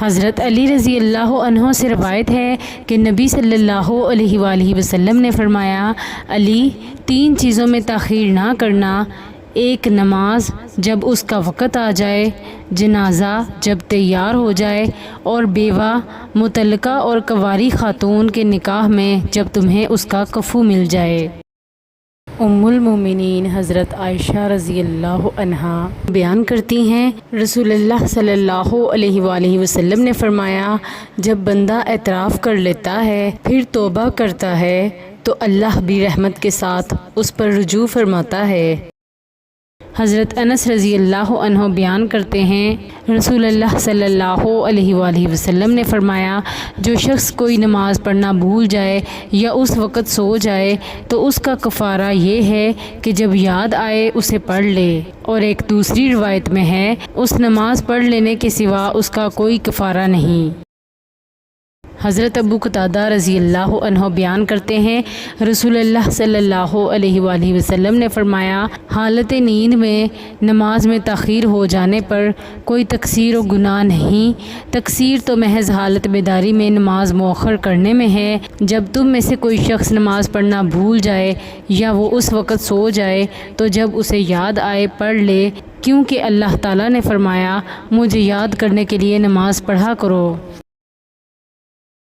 حضرت علی رضی اللہ عنہ سے روایت ہے کہ نبی صلی اللہ علیہ وآلہ وسلم نے فرمایا، علی، 3 چیزوں میں تاخیر نہ کرنا: 1 نماز جب اس کا وقت آ جائے، جنازہ جب تیار ہو جائے، اور بیوہ، مطلقہ اور کنواری خاتون کے نکاح میں جب تمہیں اس کا کفو مل جائے۔ ام المومنین حضرت عائشہ رضی اللہ عنہا بیان کرتی ہیں، رسول اللہ صلی اللہ علیہ وآلہ وسلم نے فرمایا، جب بندہ اعتراف کر لیتا ہے پھر توبہ کرتا ہے تو اللہ بھی رحمت کے ساتھ اس پر رجوع فرماتا ہے۔ حضرت انس رضی اللہ عنہ بیان کرتے ہیں، رسول اللہ صلی اللہ علیہ وآلہ وسلم نے فرمایا، جو شخص کوئی نماز پڑھنا بھول جائے یا اس وقت سو جائے تو اس کا کفارہ یہ ہے کہ جب یاد آئے اسے پڑھ لے، اور ایک دوسری روایت میں ہے، اس نماز پڑھ لینے کے سوا اس کا کوئی کفارہ نہیں۔ حضرت ابو قتادہ رضی اللہ عنہ بیان کرتے ہیں، رسول اللہ صلی اللہ علیہ وآلہ وسلم نے فرمایا، حالت نیند میں نماز میں تاخیر ہو جانے پر کوئی تقصیر و گناہ نہیں، تقصیر تو محض حالت بیداری میں نماز مؤخر کرنے میں ہے۔ جب تم میں سے کوئی شخص نماز پڑھنا بھول جائے یا وہ اس وقت سو جائے تو جب اسے یاد آئے پڑھ لے، کیونکہ اللہ تعالیٰ نے فرمایا، مجھے یاد کرنے کے لیے نماز پڑھا کرو۔